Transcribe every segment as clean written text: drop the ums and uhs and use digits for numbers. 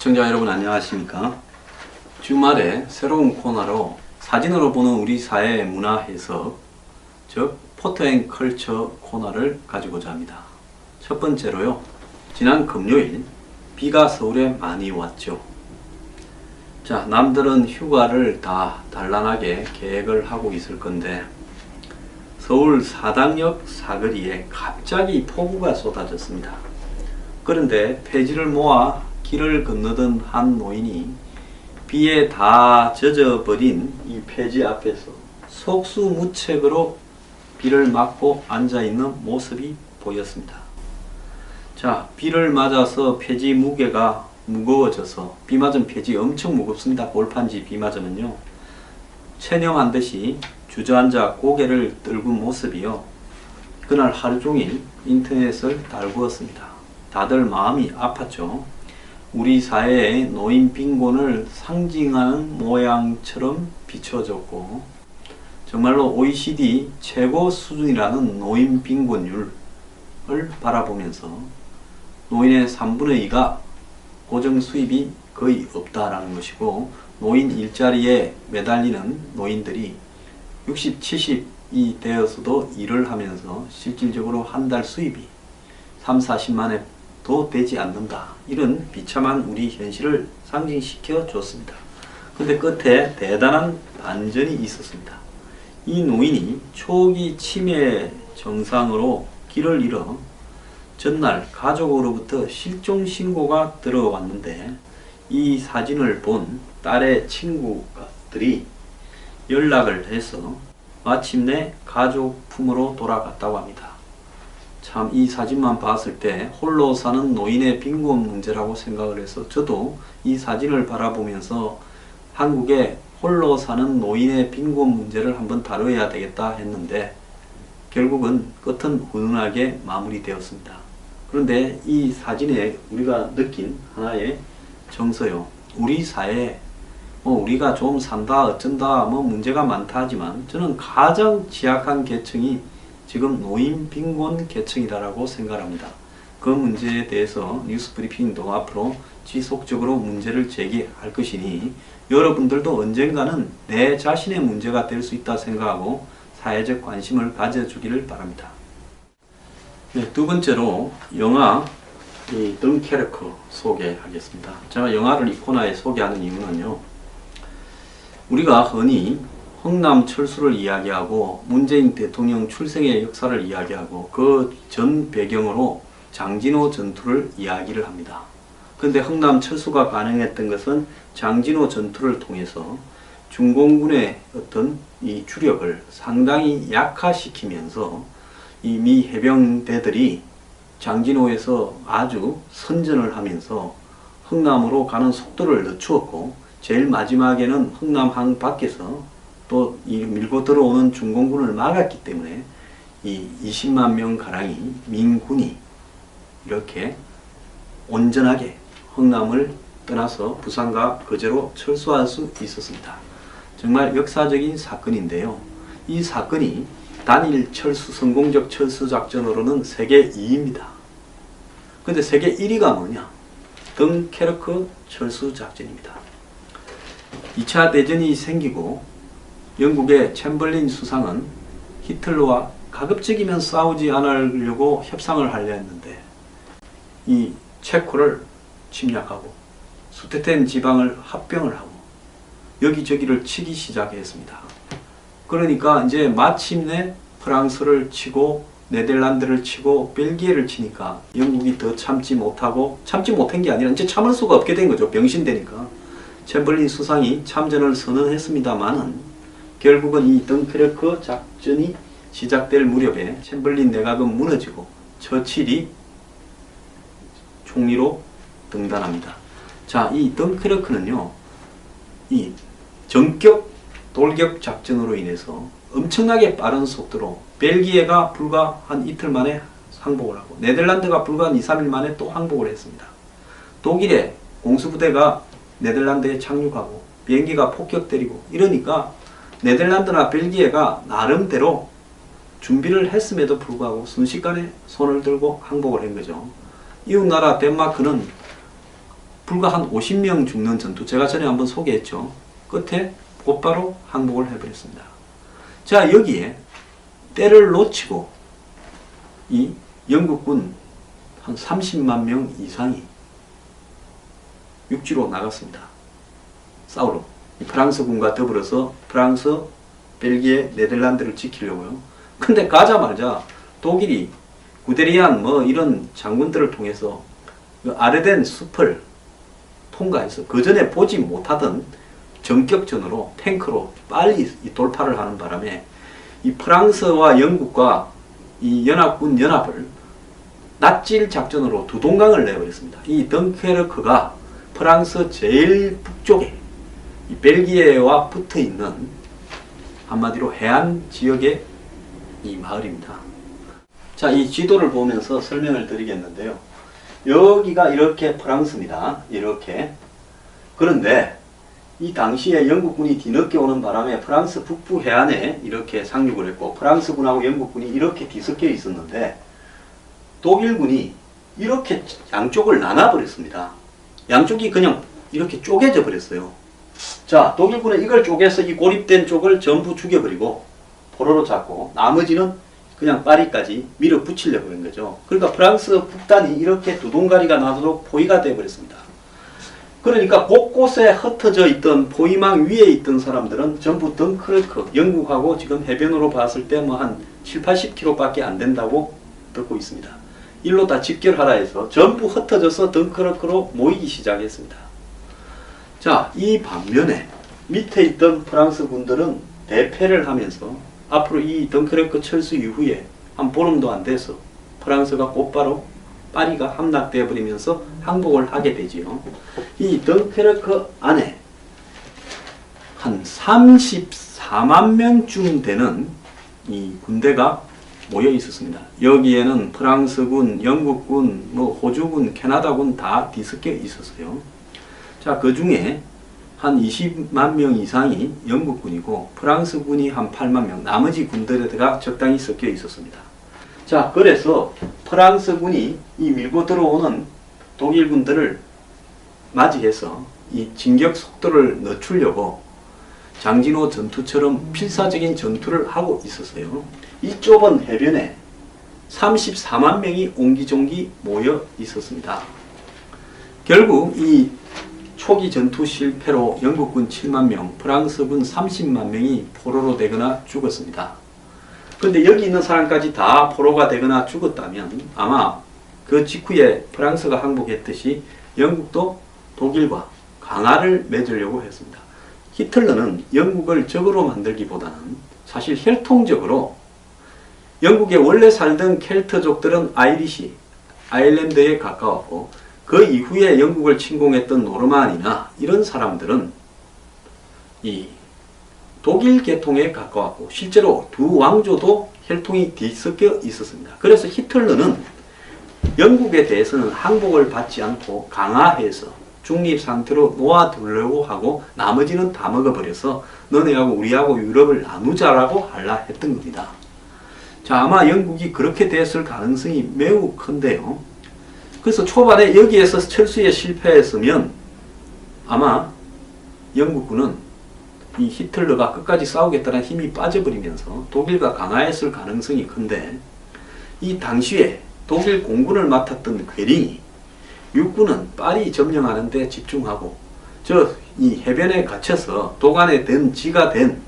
시청자 여러분 안녕하십니까? 주말에 새로운 코너로 사진으로 보는 우리 사회의 문화 해석, 즉 포토 앤 컬처 코너를 가지고자 합니다. 첫 번째로요, 지난 금요일 비가 서울에 많이 왔죠. 자, 남들은 휴가를 다 단란하게 계획을 하고 있을 건데 서울 사당역 사거리에 갑자기 폭우가 쏟아졌습니다. 그런데 폐지를 모아 길을 건너던 한 노인이 비에 다 젖어버린 이 폐지 앞에서 속수무책으로 비를 맞고 앉아있는 모습이 보였습니다. 자, 비를 맞아서 폐지 무게가 무거워져서, 비 맞은 폐지 엄청 무겁습니다. 골판지 비 맞으면요. 체념한 듯이 주저앉아 고개를 떨군 모습이요. 그날 하루 종일 인터넷을 달구었습니다. 다들 마음이 아팠죠. 우리 사회의 노인 빈곤을 상징하는 모양처럼 비춰졌고, 정말로 OECD 최고 수준이라는 노인 빈곤율을 바라보면서 노인의 3분의 2가 고정 수입이 거의 없다라는 것이고, 노인 일자리에 매달리는 노인들이 60, 70이 되어서도 일을 하면서 실질적으로 한 달 수입이 3, 40만에 도 되지 않는다. 이런 비참한 우리 현실을 상징시켜 줬습니다. 근데 끝에 대단한 반전이 있었습니다. 이 노인이 초기 치매 증상으로 길을 잃어 전날 가족으로부터 실종 신고가 들어왔는데, 이 사진을 본 딸의 친구들이 연락을 해서 마침내 가족 품으로 돌아갔다고 합니다. 참, 이 사진만 봤을 때 홀로 사는 노인의 빈곤 문제라고 생각을 해서 저도 이 사진을 바라보면서 한국의 홀로 사는 노인의 빈곤 문제를 한번 다뤄야 되겠다 했는데, 결국은 끝은 훈훈하게 마무리되었습니다. 그런데 이 사진에 우리가 느낀 하나의 정서요, 우리 사회에 우리가 좀 산다 어쩐다 문제가 많다 하지만, 저는 가장 취약한 계층이 지금 노인 빈곤 계층이다라고 생각합니다. 그 문제에 대해서 뉴스 브리핑도 앞으로 지속적으로 문제를 제기할 것이니, 여러분들도 언젠가는 내 자신의 문제가 될 수 있다 생각하고 사회적 관심을 가져주기를 바랍니다. 네, 두 번째로 영화 덩케르크 소개하겠습니다. 제가 영화를 이 코너에 소개하는 이유는요, 우리가 흔히 흥남 철수를 이야기하고 문재인 대통령 출생의 역사를 이야기하고 그 전 배경으로 장진호 전투를 이야기를 합니다. 그런데 흥남 철수가 가능했던 것은 장진호 전투를 통해서 중공군의 어떤 이 주력을 상당히 약화시키면서 이 미 해병대들이 장진호에서 아주 선전을 하면서 흥남으로 가는 속도를 늦추었고, 제일 마지막에는 흥남항 밖에서 또 이 밀고 들어오는 중공군을 막았기 때문에 이 20만 명 가량이 민군이 이렇게 온전하게 흥남을 떠나서 부산과 거제로 철수할 수 있었습니다. 정말 역사적인 사건인데요. 이 사건이 단일 철수, 성공적 철수 작전으로는 세계 2위입니다. 근데 세계 1위가 뭐냐? 덩케르크 철수 작전입니다. 2차 대전이 생기고 영국의 챔벌린 수상은 히틀러와 가급적이면 싸우지 않으려고 협상을 하려 했는데, 이 체코를 침략하고 수테텐 지방을 합병을 하고 여기저기를 치기 시작했습니다. 그러니까 이제 마침내 프랑스를 치고 네덜란드를 치고 벨기에를 치니까 영국이 더 참지 못한 게 아니라 이제 참을 수가 없게 된 거죠. 병신되니까. 챔벌린 수상이 참전을 선언했습니다만은 결국은 이 덩케르크 작전이 시작될 무렵에 챔벌린 내각은 무너지고 처칠이 총리로 등단합니다. 자, 이 덩케르크는요, 이 전격 돌격 작전으로 인해서 엄청나게 빠른 속도로 벨기에가 불과 한 이틀 만에 항복을 하고, 네덜란드가 불과 한 2, 3일 만에 또 항복을 했습니다. 독일의 공수부대가 네덜란드에 착륙하고 비행기가 폭격 때리고 이러니까 네덜란드나 벨기에가 나름대로 준비를 했음에도 불구하고 순식간에 손을 들고 항복을 한 거죠. 이웃나라 덴마크는 불과 한 50명 죽는 전투, 제가 전에 한번 소개했죠. 끝에 곧바로 항복을 해버렸습니다. 자, 여기에 때를 놓치고 이 영국군 한 30만 명 이상이 육지로 나갔습니다. 싸우러. 프랑스군과 더불어서 프랑스, 벨기에, 네덜란드를 지키려고요. 근데 가자마자 독일이 구데리안 뭐 이런 장군들을 통해서 그 아르덴 숲을 통과해서 그 전에 보지 못하던 전격전으로 탱크로 빨리 돌파를 하는 바람에 이 프랑스와 영국과 이 연합군 연합을 낫질 작전으로 두 동강을 내버렸습니다. 이 덩케르크가 프랑스 제일 북쪽에 이 벨기에와 붙어 있는 한마디로 해안 지역의 이 마을입니다. 자, 이 지도를 보면서 설명을 드리겠는데요. 여기가 이렇게 프랑스입니다. 이렇게. 그런데 이 당시에 영국군이 뒤늦게 오는 바람에 프랑스 북부 해안에 이렇게 상륙을 했고 프랑스군하고 영국군이 이렇게 뒤섞여 있었는데 독일군이 이렇게 양쪽을 나눠버렸습니다. 양쪽이 그냥 이렇게 쪼개져 버렸어요. 자, 독일군은 이걸 쪼개서 이 고립된 쪽을 전부 죽여버리고 포로로 잡고 나머지는 그냥 파리까지 밀어붙이려고 한 거죠. 그러니까 프랑스 북단이 이렇게 두 동가리가 나도록 포위가 되어버렸습니다. 그러니까 곳곳에 흩어져 있던 포위망 위에 있던 사람들은 전부 덩크르크, 영국하고 지금 해변으로 봤을 때 뭐 한 7, 80km밖에 안 된다고 듣고 있습니다. 일로 다 집결하라 해서 전부 흩어져서 덩크르크로 모이기 시작했습니다. 자, 이 반면에 밑에 있던 프랑스 군들은 대패를 하면서 앞으로 이 덩크르크 철수 이후에 한 보름도 안 돼서 프랑스가 곧바로 파리가 함락되어 버리면서 항복을 하게 되지요. 이 덩케르크 안에 한 34만 명쯤 되는 이 군대가 모여 있었습니다. 여기에는 프랑스군, 영국군, 뭐 호주군, 캐나다군 다 뒤섞여 있었어요. 자, 그 중에 한 20만 명 이상이 영국군이고 프랑스군이 한 8만 명, 나머지 군대가 적당히 섞여 있었습니다. 자, 그래서 프랑스군이 이 밀고 들어오는 독일군들을 맞이해서 이 진격 속도를 늦추려고 장진호 전투처럼 필사적인 전투를 하고 있었어요. 이 좁은 해변에 34만 명이 옹기종기 모여 있었습니다. 결국 이 초기 전투 실패로 영국군 7만 명, 프랑스군 30만 명이 포로로 되거나 죽었습니다. 그런데 여기 있는 사람까지 다 포로가 되거나 죽었다면 아마 그 직후에 프랑스가 항복했듯이 영국도 독일과 강화를 맺으려고 했습니다. 히틀러는 영국을 적으로 만들기보다는 사실 혈통적으로 영국에 원래 살던 켈트족들은 아이리시, 아일랜드에 가까웠고 그 이후에 영국을 침공했던 노르만이나 이런 사람들은 이 독일 계통에 가까웠고 실제로 두 왕조도 혈통이 뒤섞여 있었습니다. 그래서 히틀러는 영국에 대해서는 항복을 받지 않고 강화해서 중립 상태로 놓아두려고 하고 나머지는 다 먹어버려서 너네하고 우리하고 유럽을 나누자라고 하려 했던 겁니다. 자, 아마 영국이 그렇게 됐을 가능성이 매우 큰데요. 그래서 초반에 여기에서 철수에 실패했으면 아마 영국군은 이 히틀러가 끝까지 싸우겠다는 힘이 빠져버리면서 독일과 강화했을 가능성이 큰데 이 당시에 독일 공군을 맡았던 괴링이 육군은 파리 점령하는 데 집중하고 이 해변에 갇혀서 도간에 든 지가 된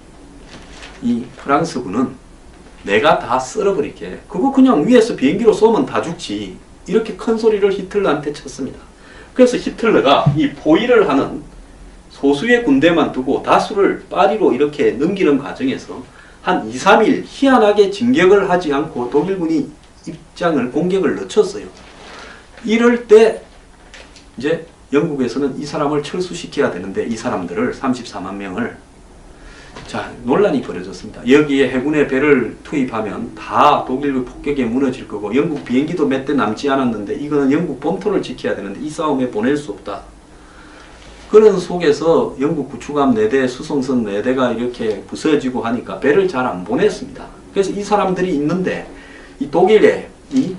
이 프랑스군은 내가 다 쓸어버릴게. 그거 그냥 위에서 비행기로 쏘면 다 죽지. 이렇게 큰 소리를 히틀러한테 쳤습니다. 그래서 히틀러가 이 포위를 하는 소수의 군대만 두고 다수를 파리로 이렇게 넘기는 과정에서 한 2, 3일 희한하게 진격을 하지 않고 독일군이 공격을 늦췄어요. 이럴 때 이제 영국에서는 이 사람을 철수시켜야 되는데 이 사람들을 34만 명을 자, 논란이 벌어졌습니다. 여기에 해군의 배를 투입하면 다 독일 폭격에 무너질 거고 영국 비행기도 몇 대 남지 않았는데 이거는 영국 본토를 지켜야 되는데 이 싸움에 보낼 수 없다. 그런 속에서 영국 구축함 4대, 수송선 4대가 이렇게 부서지고 하니까 배를 잘 안 보냈습니다. 그래서 이 사람들이 있는데 이 독일의 이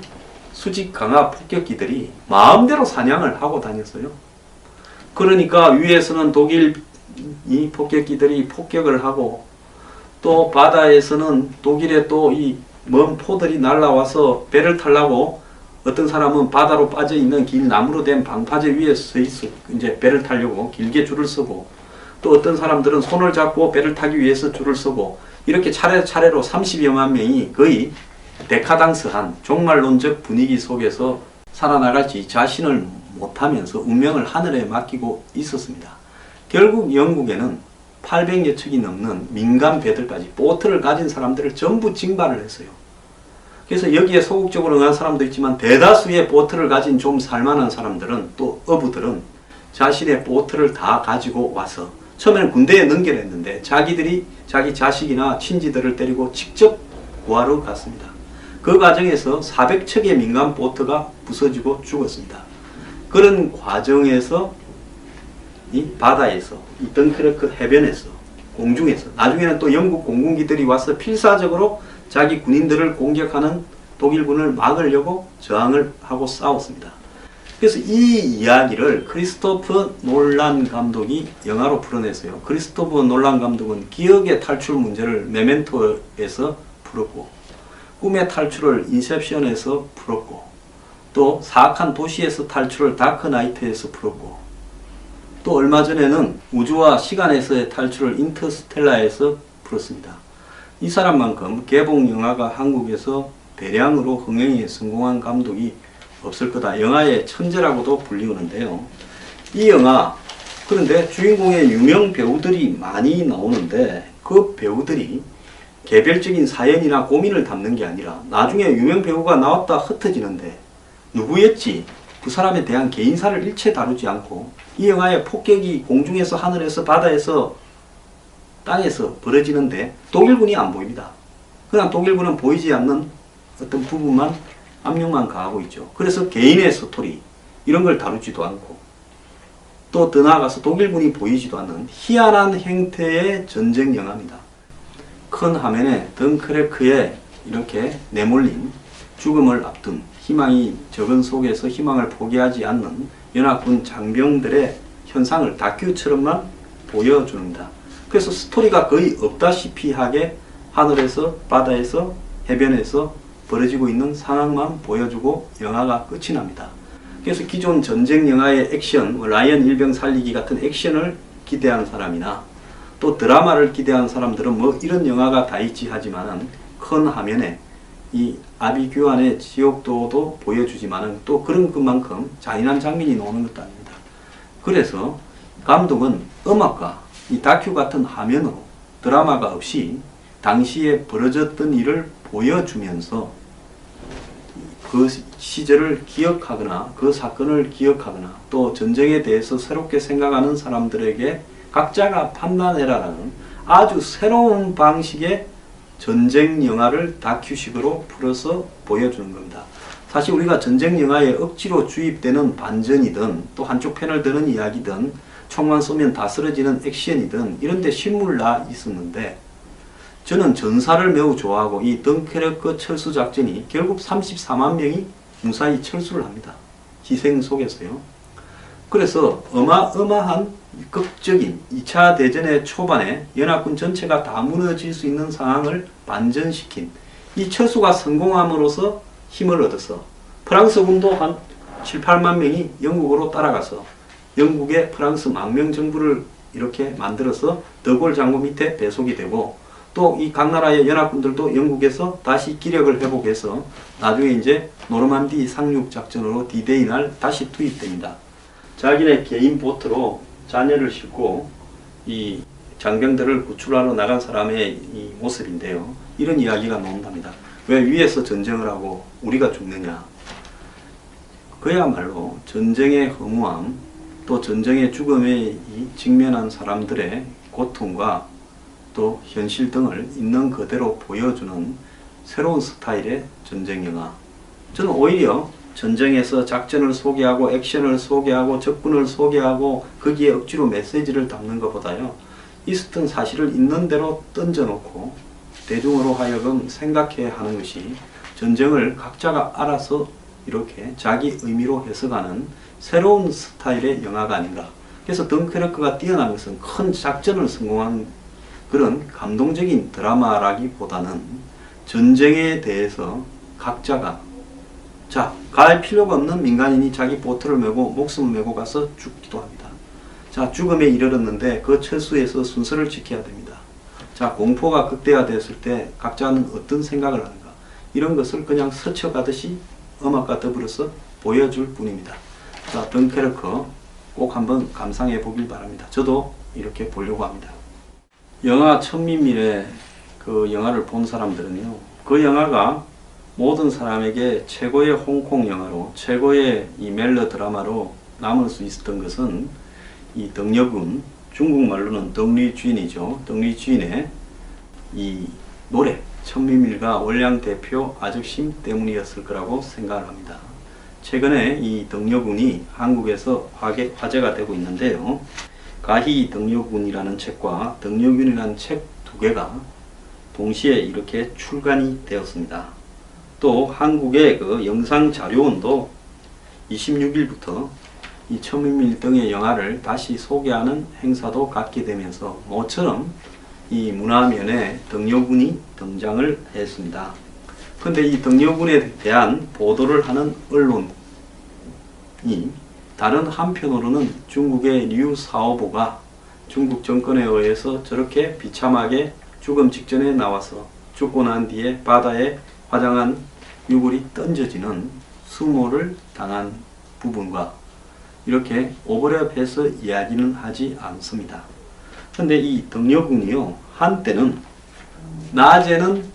수직 강화 폭격기들이 마음대로 사냥을 하고 다녔어요. 그러니까 위에서는 독일 이 폭격기들이 폭격을 하고 또 바다에서는 독일의 또 이 먼 포들이 날아와서 배를 타려고 어떤 사람은 바다로 빠져 있는 긴 나무로 된 방파제 위에 서 있어 이제 배를 타려고 길게 줄을 서고 또 어떤 사람들은 손을 잡고 배를 타기 위해서 줄을 서고 이렇게 차례차례로 30여만 명이 거의 데카당스한 종말론적 분위기 속에서 살아나갈지 자신을 못하면서 운명을 하늘에 맡기고 있었습니다. 결국 영국에는 800여 척이 넘는 민간 배들까지 보트를 가진 사람들을 전부 징발을 했어요. 그래서 여기에 소극적으로 응한 사람도 있지만 대다수의 보트를 가진 좀 살만한 사람들은 또 어부들은 자신의 보트를 다 가지고 와서 처음에는 군대에 넘겨냈는데 자기들이 자기 자식이나 친지들을 데리고 직접 구하러 갔습니다. 그 과정에서 400척의 민간 보트가 부서지고 죽었습니다. 그런 과정에서 이 바다에서 이 덩크르크 해변에서 공중에서 나중에는 또 영국 공군기들이 와서 필사적으로 자기 군인들을 공격하는 독일군을 막으려고 저항을 하고 싸웠습니다. 그래서 이 이야기를 크리스토프 놀란 감독이 영화로 풀어냈어요. 크리스토프 놀란 감독은 기억의 탈출 문제를 메멘토에서 풀었고 꿈의 탈출을 인셉션에서 풀었고 또 사악한 도시에서 탈출을 다크나이트에서 풀었고 또 얼마 전에는 우주와 시간에서의 탈출을 인터스텔라에서 풀었습니다. 이 사람만큼 개봉 영화가 한국에서 대량으로 흥행에 성공한 감독이 없을 거다. 영화의 천재라고도 불리우는데요. 이 영화 그런데 주인공의 유명 배우들이 많이 나오는데 그 배우들이 개별적인 사연이나 고민을 담는 게 아니라 나중에 유명 배우가 나왔다 흩어지는데 누구였지? 그 사람에 대한 개인사를 일체 다루지 않고 이 영화의 폭격이 공중에서 하늘에서 바다에서 땅에서 벌어지는데 독일군이 안 보입니다. 그냥 독일군은 보이지 않는 어떤 부분만 압력만 가하고 있죠. 그래서 개인의 스토리 이런 걸 다루지도 않고 또 더 나아가서 독일군이 보이지도 않는 희한한 형태의 전쟁 영화입니다. 큰 화면에 덩크레크에 이렇게 내몰린 죽음을 앞둔 희망이 적은 속에서 희망을 포기하지 않는 연합군 장병들의 현상을 다큐처럼만 보여줍니다. 그래서 스토리가 거의 없다시피 하게 하늘에서 바다에서 해변에서 벌어지고 있는 상황만 보여주고 영화가 끝이 납니다. 그래서 기존 전쟁 영화의 액션, 라이언 일병 살리기 같은 액션을 기대한 사람이나 또 드라마를 기대한 사람들은 뭐 이런 영화가 다 있지 하지만은 큰 화면에 이 아비규환의 지옥도도 보여주지만은 또 그런 것만큼 잔인한 장면이 나오는 것도 아닙니다. 그래서 감독은 음악과 이 다큐 같은 화면으로 드라마가 없이 당시에 벌어졌던 일을 보여주면서 그 시절을 기억하거나 그 사건을 기억하거나 또 전쟁에 대해서 새롭게 생각하는 사람들에게 각자가 판단해라라는 아주 새로운 방식의 전쟁 영화를 다큐식으로 풀어서 보여주는 겁니다. 사실 우리가 전쟁 영화에 억지로 주입되는 반전이든 또 한쪽 편을 드는 이야기든 총만 쏘면 다 쓰러지는 액션이든 이런 데 실물 나 있었는데 저는 전사를 매우 좋아하고 이 덩케르크 철수 작전이 결국 34만 명이 무사히 철수를 합니다. 희생 속에서요. 그래서 어마어마한 극적인 2차 대전의 초반에 연합군 전체가 다 무너질 수 있는 상황을 반전시킨 이 철수가 성공함으로써 힘을 얻어서 프랑스군도 한 7, 8만 명이 영국으로 따라가서 영국의 프랑스 망명 정부를 이렇게 만들어서 더골 장군 밑에 배속이 되고 또 이 각 나라의 연합군들도 영국에서 다시 기력을 회복해서 나중에 이제 노르만디 상륙 작전으로 D-Day 날 다시 투입됩니다. 자기네 개인 보트로 자녀를 싣고 이 장병들을 구출하러 나간 사람의 이 모습인데요. 이런 이야기가 나온답니다. 왜 위에서 전쟁을 하고 우리가 죽느냐. 그야말로 전쟁의 허무함 또 전쟁의 죽음에 직면한 사람들의 고통과 또 현실 등을 있는 그대로 보여주는 새로운 스타일의 전쟁 영화. 저는 오히려 전쟁에서 작전을 소개하고 액션을 소개하고 적군을 소개하고 거기에 억지로 메시지를 담는 것보다요. 있었던 사실을 있는 대로 던져놓고 대중으로 하여금 생각해야 하는 것이 전쟁을 각자가 알아서 이렇게 자기 의미로 해석하는 새로운 스타일의 영화가 아닌가. 그래서 덩케르크가 뛰어난 것은 큰 작전을 성공한 그런 감동적인 드라마라기보다는 전쟁에 대해서 각자가 가할 필요가 없는 민간인이 자기 보트를 메고 목숨을 메고 가서 죽기도 합니다. 자, 죽음에 이르렀는데 그 철수에서 순서를 지켜야 됩니다. 자, 공포가 극대화되었을 때 각자는 어떤 생각을 하는가, 이런 것을 그냥 스쳐가듯이 음악과 더불어서 보여줄 뿐입니다. 자, 덩케르크 꼭 한번 감상해 보길 바랍니다. 저도 이렇게 보려고 합니다. 영화 천민밀의 그 영화를 본 사람들은요, 그 영화가 모든 사람에게 최고의 홍콩 영화로, 최고의 이 멜로 드라마로 남을 수 있었던 것은 이 덩여군, 중국말로는 덩리쥔이죠. 덩리쥔의 이 노래 천민밀과 월량 대표 아적심 때문이었을 거라고 생각을 합니다. 최근에 이 덩여군이 한국에서 화제가 되고 있는데요. 가희 덩여군이라는 책과 덩여군이라는 책 두 개가 동시에 이렇게 출간이 되었습니다. 또 한국의 그 영상자료원도 26일부터 이 천민밀 등의 영화를 다시 소개하는 행사도 갖게 되면서 모처럼 이 문화면에 덩여군이 등장을 했습니다. 그런데 이 덩여군에 대한 보도를 하는 언론이 다른 한편으로는 중국의 류 사오보가 중국 정권에 의해서 저렇게 비참하게 죽음 직전에 나와서 죽고 난 뒤에 바다에 화장한 유골이 던져지는 수모를 당한 부분과 이렇게 오버랩해서 이야기는 하지 않습니다. 그런데 이 덩여군이요, 한때는 낮에는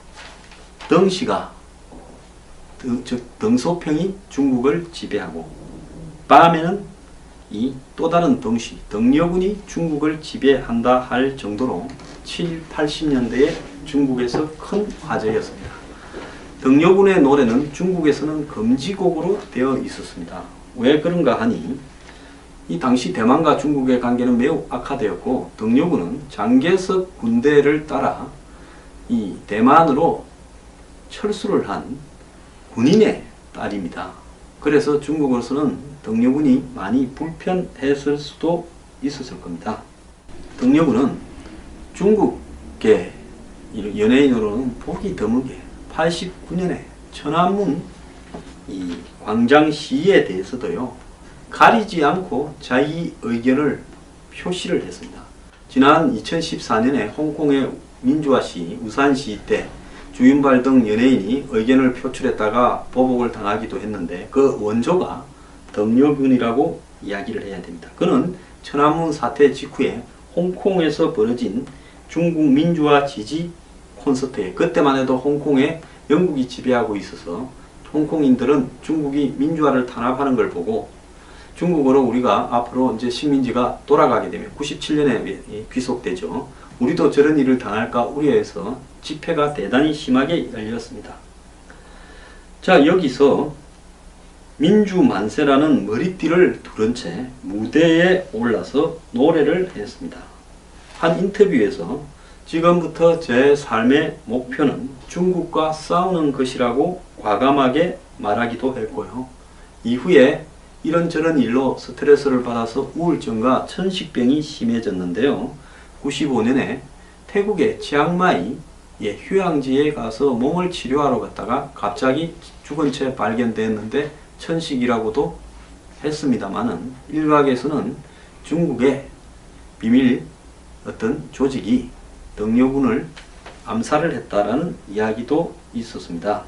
덩씨가 즉 덩소평이 중국을 지배하고 밤에는 이 또 다른 덩씨 덩여군이 중국을 지배한다 할 정도로 70, 80년대에 중국에서 큰 화제였습니다. 덩여군의 노래는 중국에서는 금지곡으로 되어 있었습니다. 왜 그런가 하니 이 당시 대만과 중국의 관계는 매우 악화되었고 덩여군은 장개석 군대를 따라 이 대만으로 철수를 한 군인의 딸입니다. 그래서 중국으로서는 덩여군이 많이 불편했을 수도 있었을 겁니다. 덩여군은 중국계 연예인으로는 보기 드물게 89년에 천안문 이 광장 시위에 대해서도요, 가리지 않고 자기 의견을 표시를 했습니다. 지난 2014년에 홍콩의 민주화 시위, 우산 시위 때 주윤발 등 연예인이 의견을 표출했다가 보복을 당하기도 했는데 그 원조가 덩여군이라고 이야기를 해야 됩니다. 그는 천안문 사태 직후에 홍콩에서 벌어진 중국 민주화 지지 콘서트에, 그때만 해도 홍콩에 영국이 지배하고 있어서 홍콩인들은 중국이 민주화를 탄압하는 걸 보고 중국으로 우리가 앞으로 이제 식민지가 돌아가게 되면 97년에 귀속되죠. 우리도 저런 일을 당할까 우려해서 집회가 대단히 심하게 열렸습니다. 자, 여기서 민주만세라는 머리띠를 두른 채 무대에 올라서 노래를 했습니다. 한 인터뷰에서 지금부터 제 삶의 목표는 중국과 싸우는 것이라고 과감하게 말하기도 했고요. 이후에 이런저런 일로 스트레스를 받아서 우울증과 천식병이 심해졌는데요. 95년에 태국의 치앙마이 휴양지에 가서 몸을 치료하러 갔다가 갑자기 죽은 채 발견됐는데 천식이라고도 했습니다만은 일각에서는 중국의 비밀 어떤 조직이 덩여군을 암살을 했다라는 이야기도 있었습니다.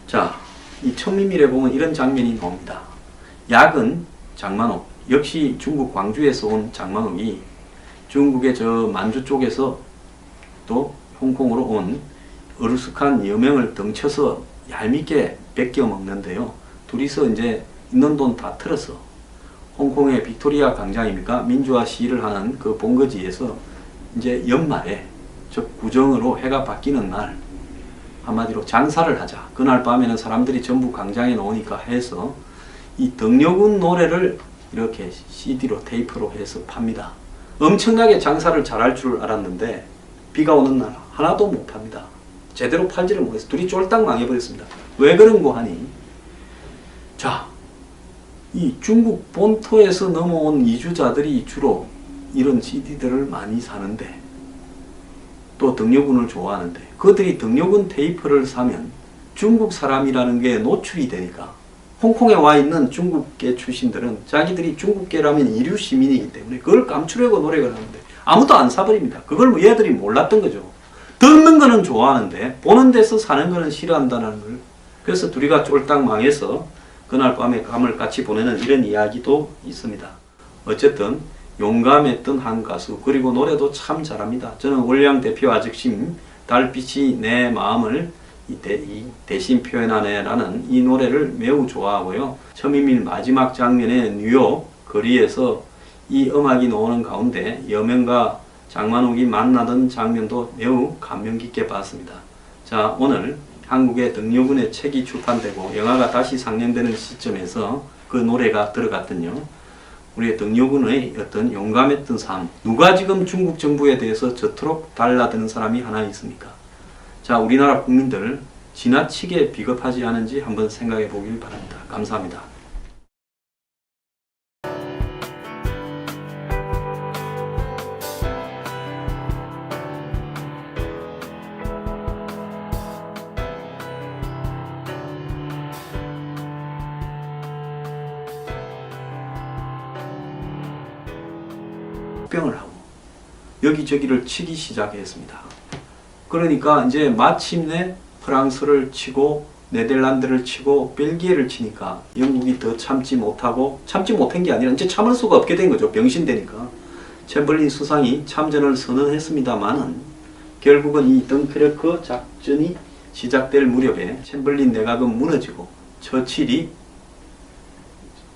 자, 이 천민밀에 보면 이런 장면이 나옵니다. 야근 장만옥, 역시 중국 광주에서 온 장만옥이 중국의 저 만주 쪽에서 또 홍콩으로 온 어루스칸 여명을 덩쳐서 얄밉게 뺏겨 먹는데요. 둘이서 이제 있는 돈 다 틀어서 홍콩의 빅토리아 광장입니까? 민주화 시위를 하는 그 본거지에서 이제 연말에 즉 구정으로 해가 바뀌는 날 한마디로 장사를 하자. 그날 밤에는 사람들이 전부 광장에 나오니까 해서 이 덩여군 노래를 이렇게 CD로 테이프로 해서 팝니다. 엄청나게 장사를 잘할 줄 알았는데 비가 오는 날 하나도 못 팝니다. 제대로 팔지를 못해서 둘이 쫄딱 망해버렸습니다. 왜 그런 거 하니? 자, 이 중국 본토에서 넘어온 이주자들이 주로 이런 CD들을 많이 사는데, 또 등려군을 좋아하는데, 그들이 등려군 테이프를 사면 중국 사람이라는 게 노출이 되니까 홍콩에 와 있는 중국계 출신들은 자기들이 중국계라면 이류 시민이기 때문에 그걸 감추려고 노력을 하는데 아무도 안 사버립니다. 그걸 뭐 얘들이 몰랐던 거죠. 듣는 거는 좋아하는데 보는 데서 사는 거는 싫어한다는 걸. 그래서 둘이가 쫄딱 망해서 그날 밤에 밤을 같이 보내는 이런 이야기도 있습니다. 어쨌든 용감했던 한 가수, 그리고 노래도 참 잘합니다. 저는 월량 대표 아적심 달빛이 내 마음을 대신 표현하네라는 이 노래를 매우 좋아하고요. 처음일 마지막 장면에 뉴욕 거리에서 이 음악이 나오는 가운데 여명과 장만옥이 만나던 장면도 매우 감명 깊게 봤습니다. 자, 오늘 한국의 등려군의 책이 출판되고 영화가 다시 상영되는 시점에서 그 노래가 들어갔더니요, 우리의 등려군의 어떤 용감했던 삶, 누가 지금 중국 정부에 대해서 저토록 달라드는 사람이 하나 있습니까? 자, 우리나라 국민들 지나치게 비겁하지 않은지 한번 생각해 보길 바랍니다. 감사합니다. 병을 하고 여기저기를 치기 시작했습니다. 그러니까 이제 마침내 프랑스를 치고 네덜란드를 치고 벨기에를 치니까 영국이 더 참지 못한 게 아니라 이제 참을 수가 없게 된 거죠. 병신되니까. 챔벌린 수상이 참전을 선언했습니다만은 결국은 이 덩크르크 작전이 시작될 무렵에 챔벌린 내각은 무너지고 처칠이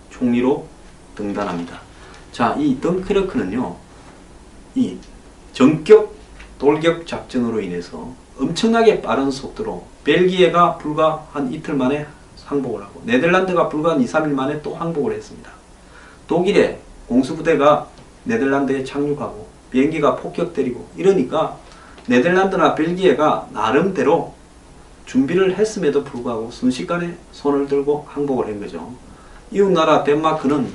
총리로 등단합니다. 자, 이 덩크르크는요, 이 전격 돌격 작전으로 인해서 엄청나게 빠른 속도로 벨기에가 불과 한 이틀 만에 항복을 하고 네덜란드가 불과 한 2, 3일 만에 또 항복을 했습니다. 독일의 공수부대가 네덜란드에 착륙하고 비행기가 폭격 때리고 이러니까 네덜란드나 벨기에가 나름대로 준비를 했음에도 불구하고 순식간에 손을 들고 항복을 한 거죠. 이웃나라 덴마크는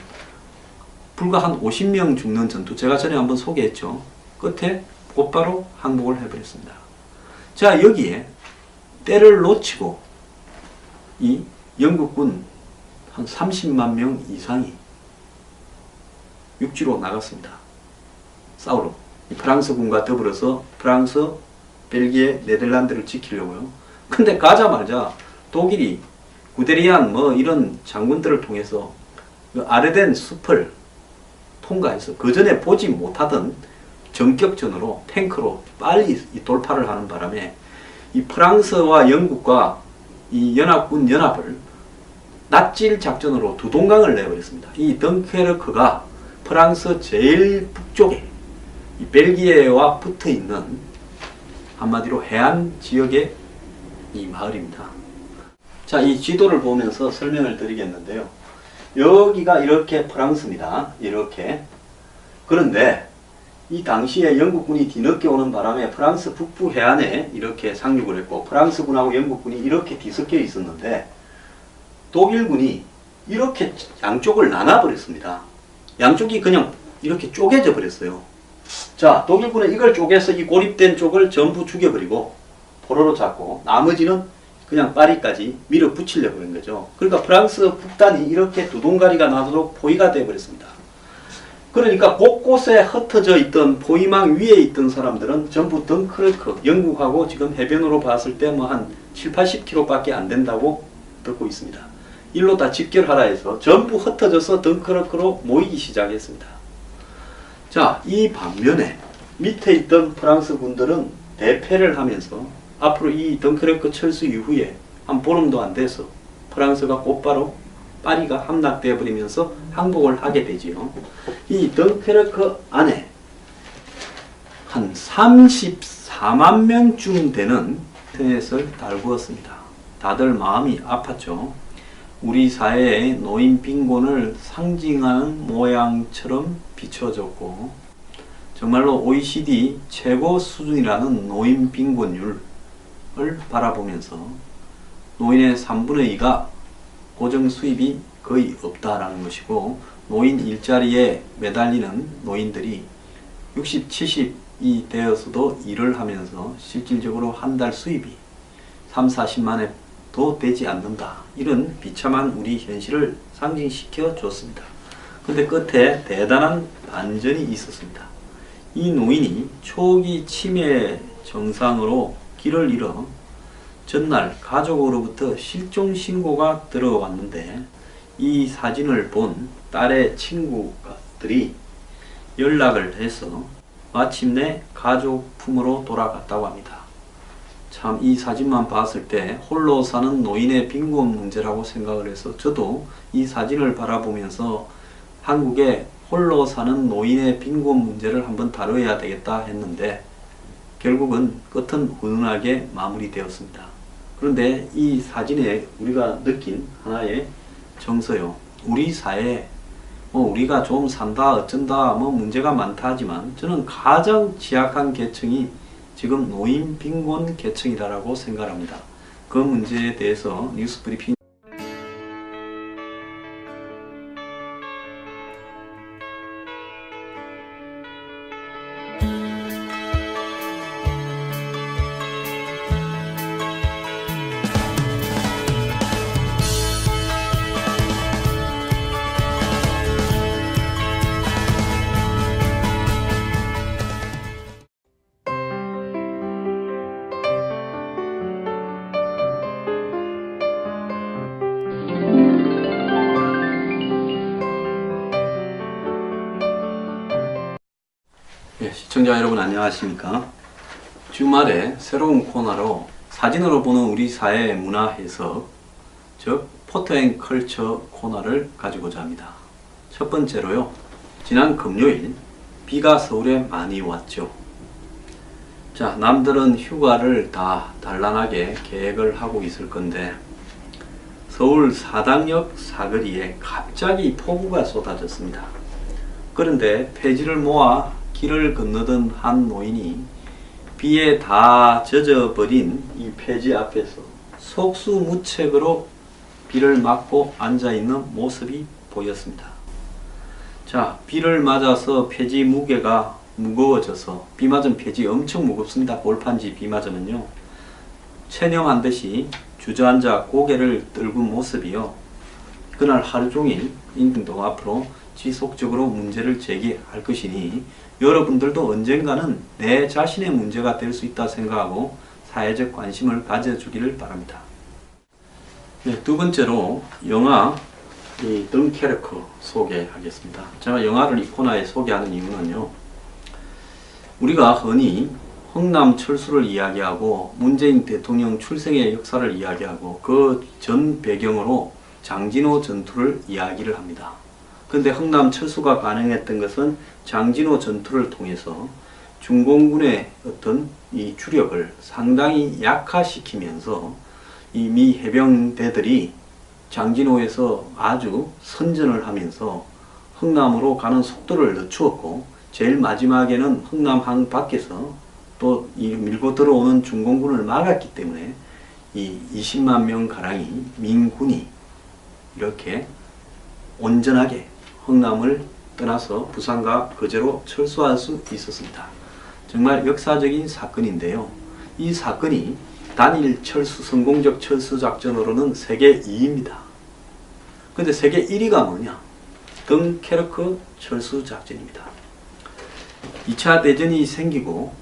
불과 한 50명 죽는 전투, 제가 전에 한번 소개했죠. 끝에 곧바로 항복을 해버렸습니다. 자, 여기에 때를 놓치고 이 영국군 한 30만 명 이상이 육지로 나갔습니다. 싸우러. 프랑스군과 더불어서 프랑스, 벨기에, 네덜란드를 지키려고요. 근데 가자마자 독일이 구데리안 이런 장군들을 통해서 그 아르덴 숲을 통과해서 그 전에 보지 못하던 전격전으로 탱크로 빨리 돌파를 하는 바람에 이 프랑스와 영국과 이 연합군 연합을 낫질 작전으로 두 동강을 내버렸습니다. 이 덩케르크가 프랑스 제일 북쪽에 이 벨기에와 붙어 있는 한마디로 해안 지역의 이 마을입니다. 자, 이 지도를 보면서 설명을 드리겠는데요. 여기가 이렇게 프랑스입니다. 이렇게. 그런데 이 당시에 영국군이 뒤늦게 오는 바람에 프랑스 북부 해안에 이렇게 상륙을 했고 프랑스군하고 영국군이 이렇게 뒤섞여 있었는데 독일군이 이렇게 양쪽을 나눠버렸습니다. 양쪽이 그냥 이렇게 쪼개져 버렸어요. 자, 독일군은 이걸 쪼개서 이 고립된 쪽을 전부 죽여버리고 포로로 잡고 나머지는 그냥 파리까지 밀어붙이려고 한 거죠. 그러니까 프랑스 북단이 이렇게 두 동가리가 나도록 포위가 되어버렸습니다. 그러니까 곳곳에 흩어져 있던 포위망 위에 있던 사람들은 전부 덩크르크, 영국하고 지금 해변으로 봤을 때 한 7, 80km밖에 안 된다고 듣고 있습니다. 일로 다 집결하라 해서 전부 흩어져서 덩크르크로 모이기 시작했습니다. 자, 이 반면에 밑에 있던 프랑스 군들은 대패를 하면서 앞으로 이 덩크르크 철수 이후에 한 보름도 안 돼서 프랑스가 곧바로 파리가 함락되어 버리면서 항복을 하게 되지요. 이 덩케르크 안에 한 34만 명쯤 되는 인터넷을 달구었습니다. 다들 마음이 아팠죠. 우리 사회의 노인 빈곤을 상징하는 모양처럼 비춰졌고 정말로 OECD 최고 수준이라는 노인 빈곤율을 바라보면서 노인의 3분의 2가 고정 수입이 거의 없다라는 것이고, 노인 일자리에 매달리는 노인들이 60, 70이 되어서도 일을 하면서 실질적으로 한 달 수입이 3, 40만원도 되지 않는다. 이런 비참한 우리 현실을 상징시켜 줬습니다. 근데 끝에 대단한 반전이 있었습니다. 이 노인이 초기 치매 증상으로 길을 잃어 전날 가족으로부터 실종 신고가 들어왔는데, 이 사진을 본 딸의 친구들이 연락을 해서 마침내 가족 품으로 돌아갔다고 합니다. 참, 이 사진만 봤을 때 홀로 사는 노인의 빈곤 문제라고 생각을 해서 저도 이 사진을 바라보면서 한국의 홀로 사는 노인의 빈곤 문제를 한번 다뤄야 되겠다 했는데, 결국은 끝은 훈훈하게 마무리되었습니다. 그런데 이 사진에 우리가 느낀 하나의 정서요. 우리 사회에 우리가 좀 산다 어쩐다 문제가 많다 하지만, 저는 가장 취약한 계층이 지금 노인 빈곤 계층이라고 생각합니다. 그 문제에 대해서 뉴스 브리핑 시청자 여러분 안녕하십니까? 주말에 새로운 코너로 사진으로 보는 우리 사회의 문화 해석, 즉 포토 앤 컬처 코너를 가지고자 합니다. 첫 번째로요, 지난 금요일 비가 서울에 많이 왔죠. 자, 남들은 휴가를 다 단란하게 계획을 하고 있을 건데, 서울 사당역 사거리에 갑자기 폭우가 쏟아졌습니다. 그런데 폐지를 모아 길을 건너던 한 노인이 비에 다 젖어버린 이 폐지 앞에서 속수무책으로 비를 맞고 앉아있는 모습이 보였습니다. 자, 비를 맞아서 폐지 무게가 무거워져서, 비 맞은 폐지 엄청 무겁습니다. 볼판지 비 맞으면요. 체념한 듯이 주저앉아 고개를 떨군 모습이요. 그날 하루 종일 인도 앞으로 지속적으로 문제를 제기할 것이니, 여러분들도 언젠가는 내 자신의 문제가 될 수 있다 생각하고 사회적 관심을 가져주기를 바랍니다. 네, 두 번째로 영화 덩케르크 소개하겠습니다. 제가 영화를 이 코너에 소개하는 이유는요, 우리가 흔히 흥남 철수를 이야기하고 문재인 대통령 출생의 역사를 이야기하고 그 전 배경으로 장진호 전투를 이야기를 합니다. 그런데 흥남 철수가 가능했던 것은 장진호 전투를 통해서 중공군의 어떤 이 주력을 상당히 약화시키면서 이 미 해병대들이 장진호에서 아주 선전을 하면서 흥남으로 가는 속도를 늦추었고, 제일 마지막에는 흥남항 밖에서 또 이 밀고 들어오는 중공군을 막았기 때문에 이 20만 명 가량이 민군이 이렇게 온전하게 흥남을 떠나서 부산과 거제로 철수할 수 있었습니다. 정말 역사적인 사건인데요. 이 사건이 단일 철수, 성공적 철수 작전으로는 세계 2위입니다. 근데 세계 1위가 뭐냐? 덩케르크 철수 작전입니다. 2차 대전이 생기고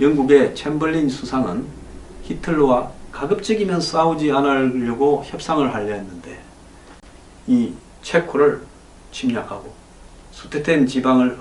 영국의 챔벌린 수상은 히틀러와 가급적이면 싸우지 않으려고 협상을 하려 했는데, 이 체코를 침략하고 수테텐 지방을